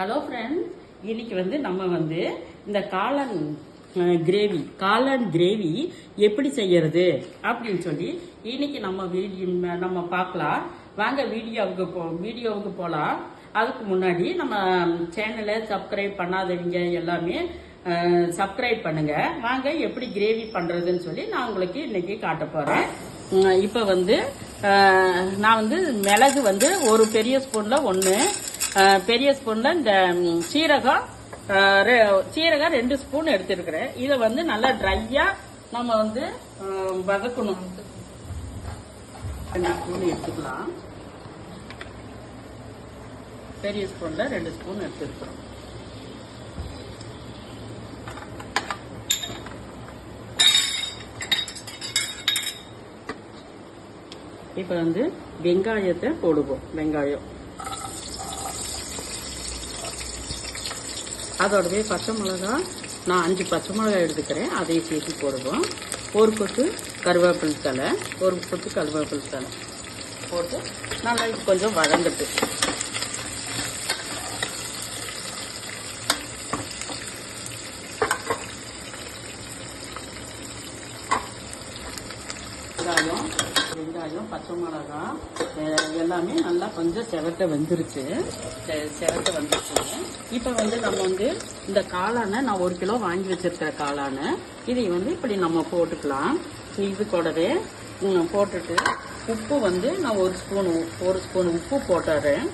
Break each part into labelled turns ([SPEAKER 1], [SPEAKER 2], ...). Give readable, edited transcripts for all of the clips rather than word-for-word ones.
[SPEAKER 1] Hello friends, இன்னைக்கு நம்ம இந்த காளான் கிரேவி எப்படி செய்யறது அப்படின்னு சொல்லி இன்னைக்கு நம்ம பார்க்கலாம். வாங்க வீடியோவுக்கு போகலாம். அதுக்கு முன்னாடி நம்ம சேனலை சப்ஸ்கிரைப் பண்ணாதவங்க எல்லாமே சப்ஸ்கிரைப் பண்ணுங்க. வாங்க எப்படி கிரேவி பண்றதுன்னு சொல்லி நான் உங்களுக்கு இன்னைக்கு காட்ட போறேன். இப்போ நான் மிளகு ஒரு பெரிய ஸ்பூன்ல 1 பெரிய ஸ்பூன்ல இந்த சீரகம் 2 ஸ்பூன் எடுத்துருக்கிறேன். இதை நல்லா ட்ரையா நம்ம வதக்கணும். 2 ஸ்பூன் எடுத்துக்கலாம். பெரிய ஸ்பூன்ல 2 ஸ்பூன் எடுத்துருக்கிறோம். இப்ப வெங்காயத்தை போடுவோம். வெங்காயம் அதோடவே பச்சை மிளகா, நான் 5 பச்சை மிளகாய் எடுத்துக்கிறேன். அதையும் சேர்த்து போடுவோம். ஒரு கொத்து கருவேப்பிலை தழை போட்டு நல்லா கொஞ்சம் வதங்கட்டு. வெங்காயம் பச்சை மிளகா எல்லாமே நல்லா கொஞ்சம் செவட்ட வந்துருச்சு. இப்போ நம்ம இந்த காளானை, நான் 1 கிலோ வாங்கி வச்சிருக்கிற காளானை இதை இப்படி நம்ம போட்டுக்கலாம். இது கூடவே போட்டுட்டு உப்பு நான் 1 ஸ்பூன் உப்பு போட்டுறேன்.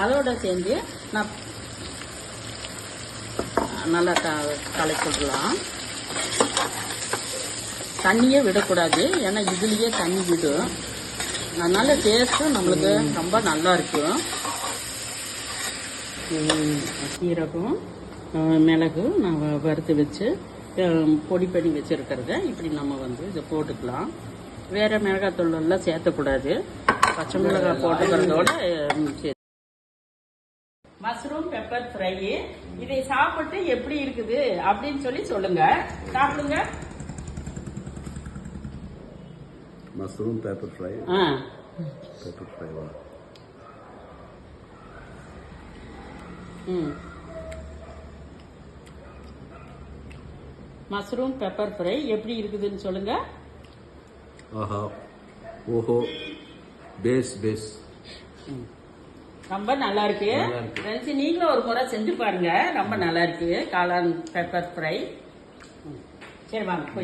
[SPEAKER 1] அதோட சேர்ந்து நான் நல்லா கலக்கிடலாம். தண்ணியே விடக்கூடாது, ஏன்னா இதுலயே தண்ணி விடும். அதனால டேஸ்ட்டும் நம்மளுக்கு ரொம்ப நல்லா இருக்கும். சீரகம் மிளகு நான் வறுத்து வச்சு பொடி பண்ணி வச்சிருக்கிறத இப்படி நம்ம இதை போட்டுக்கலாம். வேற மிளகாத்தூள் எல்லாம் சேர்த்தக்கூடாது. பச்சை மிளகாய் போட்டுக்கிறதோட மஷ்ரூம் பெப்பர் ஃப்ரை. இதை சாப்பிட்டு எப்படி இருக்குது அப்படின்னு சொல்லி சொல்லுங்க. சாப்பிடுங்க.
[SPEAKER 2] Mushroom paper fry. Paper fry वाला.
[SPEAKER 1] மஷ்ரூம் பெப்பர் ஃப்ரை எப்படி இருக்குதுன்னு சொல்லுங்க.
[SPEAKER 2] ஆஹா, ஓஹோ, பேஸ்
[SPEAKER 1] ரொம்ப நல்லா இருக்கு. நீங்களும் ஒரு முறை செஞ்சு பாருங்க. ரொம்ப நல்லா இருக்கு காளான் பெப்பர் ஃப்ரை. சரி வாங்க போய்